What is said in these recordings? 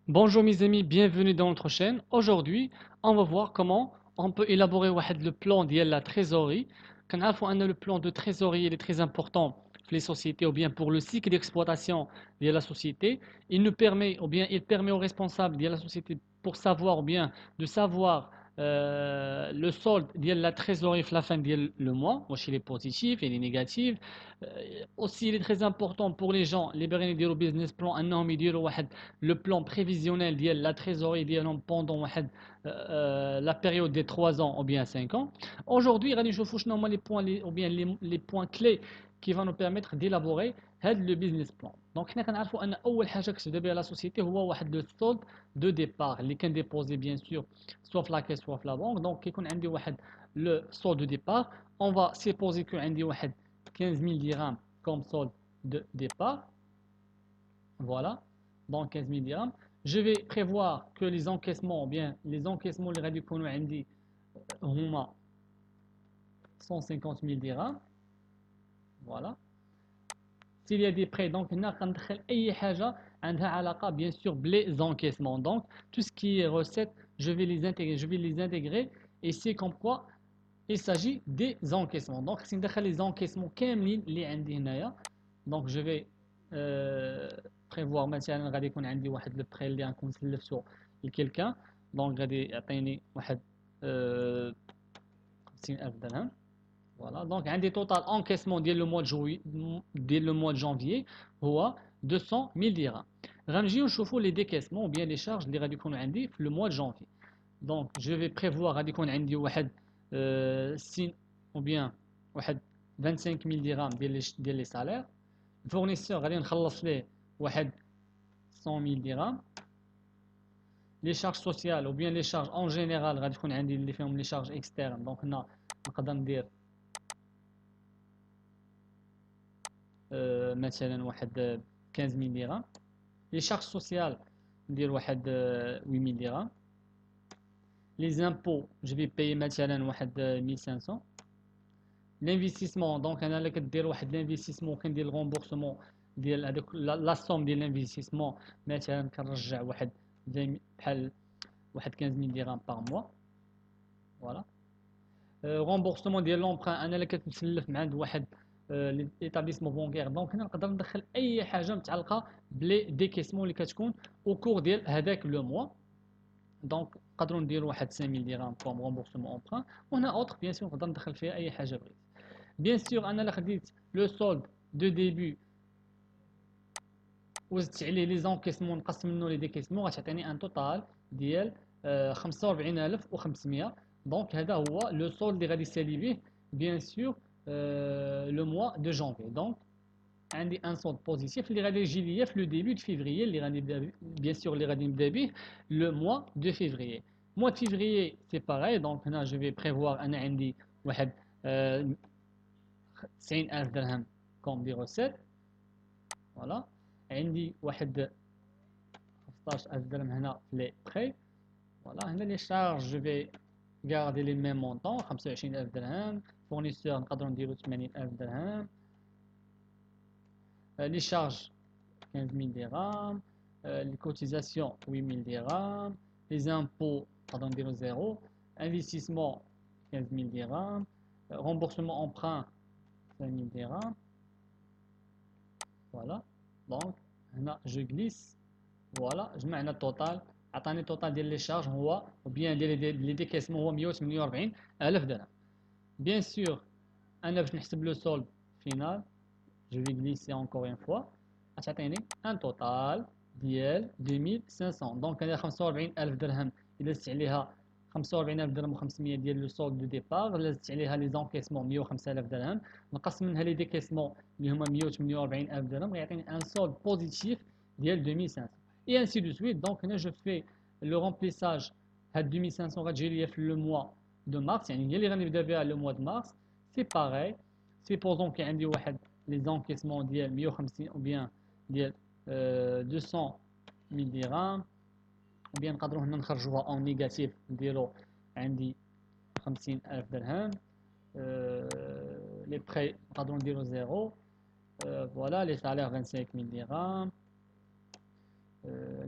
Bonjour mes amis, bienvenue dans notre chaîne. Aujourd'hui, on va voir comment on peut élaborer le plan de la trésorerie. Quand le plan de trésorerie il est très important pour les sociétés ou bien pour le cycle d'exploitation de la société, il permet aux responsables de la société pour savoir ou bien de savoir le solde de la trésorerie à la fin du mois, il est positif, il est négatif. Euh, Aussi, il est très important pour les gens, les برين يديروا business plan انهم يديروا le plan prévisionnel de la trésorerie ديالهم pendant la période des 3 ans ou bien 5 ans. Aujourd'hui, غادي نشوفوا شنو هما les points ou bien les points clés qui vont nous permettre d'élaborer le business plan. Donc حنا كنعرفوا ان اول حاجه كتبدا بها لا سوسيتي هو واحد لو solde de départ اللي كان ديبوزي bien sûr soit في la caisse soit في la banque. Donc كيكون عندي واحد le solde de départ, on va supposer que عندي واحد 15 000 dirhams comme solde de départ. Voilà, donc 15 000 dirhams. Je vais prévoir que les encaissements, ou bien les encaissements, les radicaux, on dit 150 000 dirhams. Voilà. S'il y a des prêts, donc, on a bien sûr les encaissements. Donc, tout ce qui est recettes, je vais les intégrer. Et c'est comme quoi il s'agit des encaissements. Donc, si on les encaissements, donc je vais prévoir مثلا غادي يكون عندي واحد لو بري اللي غنكون سلفته لكيلكان. دونك غادي يعطيني واحد 50000 درهم. فوالا دونك عندي توتال انكيسمون ديال لو موا ديال لو موا جانفيي هو 200000 درهم. غنجيو نشوفوا لي ديكيسمون ou bien les charges اللي غادي يكونوا عندي في لو موا جانفي. دونك جو في بريفوار غادي يكون عندي واحد سين ou bien واحد 25000 درهم ديال لي سالير. الفورنيسور غادي نخلص ليه واحد 100000 dirhams. Les charges sociales ou bien les charges en général غادي تكون عندي اللي فيهم les charges externes. دونك هنا نقدر ندير مثلا واحد 15000 dirhams. Les charges sociales ندير واحد 8000 dirhams. Les impôts je vais payer مثلا واحد 1500. L'investissement donc انا اللي كدير واحد l'investissement كندير الغومبورسمون ديال هذوك لا سوم ديال l'investissement. مثلا كنرجع واحد بحال واحد 15000 dirhams par mois. Voilà. Remboursement ديال l'emprunt انا اللي كنتسلف من عند واحد l'établissement bancaire. دونك هنا نقدر ندخل اي حاجه متعلقه بلي ديكيسمون اللي كتكون او كور ديال هذاك لو موا. دونك نقدروا نديروا واحد 5000 dirhams كوم ريمبورسمون امبران. وهنا اوتر بيان سور نقدر ندخل فيها اي حاجه بغيت. بيان سور انا الا خديت لو سولد دو ديبي وزدت عليه لي زونكيسمون نقسم منه لي ديكيسمون غتعطيني ان توتال ديال 45500. دونك هذا هو لو سول اللي غادي يسالي به بيان سور لو موا دو جانفي. دونك عندي ان سولد بوزيتيف اللي غادي يجي ليا في لو ديبي دو فيفريي اللي غادي نبدا بيان سور اللي غادي نبدا به لو موا دو فيفريي. موا دو فيفريي سي باغاي. دونك هنا جو في بريفوار انا عندي واحد 90000 درهم كوم دي روسيت. فوالا عندي واحد 15000 درهم هنا في لي بري. فوالا هنا لي شارج جو في garder les mêmes montants 25000 درهم. fournisseur نقدروا نديروا 80000 درهم. les charges 15000 dirhams. les cotisations 8000 dirhams. les impôts نقدروا نديروا 0. investissement 15000 dirhams. remboursement emprunt 5000 dirhams. voilà donc هنا je glisse. فوالا جمعنا التوتال عطاني التوتال ديال لي شارج هو او بيان ديال لي ديكيسمون هو 148 الف درهم. بيان سور انا باش نحسب لو سولد فينال جو في غليسي اونكور اون فوا غتعطيني ان توتال ديال 2500. دونك انا 45 الف درهم الا زدت عليها 45 الف درهم و500 ديال لو سولد دو ديبار الا زدت عليها لي زونكيسمون 105 الف درهم نقسم منها لي ديكيسمون اللي هما 148 الف درهم غيعطيني ان سولد بوزيتيف ديال 2500. Et ainsi de suite. Donc, là, je fais le remplissage à 2500 غتجي في le mois de mars. يعني هي اللي غنبدا بها le mois de mars. C'est pareil. Supposons qu'il y a عندي واحد les encaissements ديال 150 ou bien ديال 200000 dirhams. ou bien نقدروا هنا نخرجوها en négatif نديرو عندي 50000 درهم. les prêts نقدروا نديرو 0. voilà les salaires 25000 dirhams.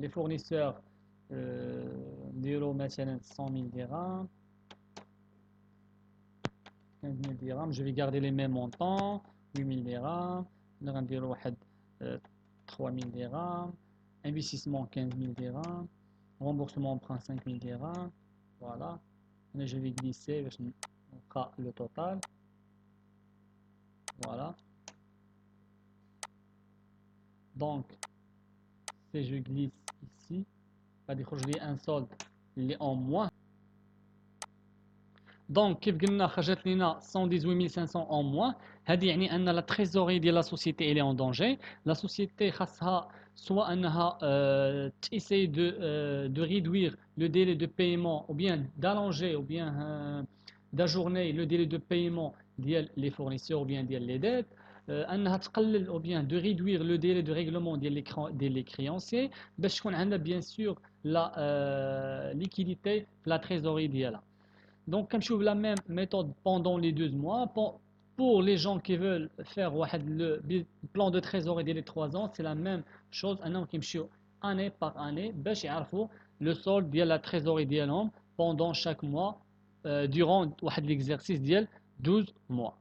Les fournisseurs نديرو مثلا 100 000 dirhams, 15 000 dirhams. Je vais garder les mêmes montants. 8 000 dirhams. On va dire 3 000 dirhams. Investissement 15 000 dirhams. Remboursement emprunt 5 000 dirhams. Voilà. Et je vais glisser le total. Voilà. Donc, si je glisse ici, je vais un solde il est en moins. Donc, كيف قلنا خرجت لنا 118 500 en moins. هذه يعني أن la trésorerie de la société elle est en danger. La société خاصها soit أنها essayer de réduire le délai de paiement ou bien d'allonger ou bien d'ajourner le délai de paiement ديال les fournisseurs ou bien ديال les dettes. أنها تقلل ou bien de réduire le délai de règlement ديال les créanciers باش تكون عندنا bien sûr la liquidité في la trésorerie ديالها. Donc, comme je trouve la même méthode pendant les 12 mois, pour les gens qui veulent faire le plan de trésorerie dès les 3 ans, c'est la même chose. Un qui me année par année, باش يعرفوا le solde de la trésorerie ديالهم pendant chaque mois durant l'exercice ديال 12 mois.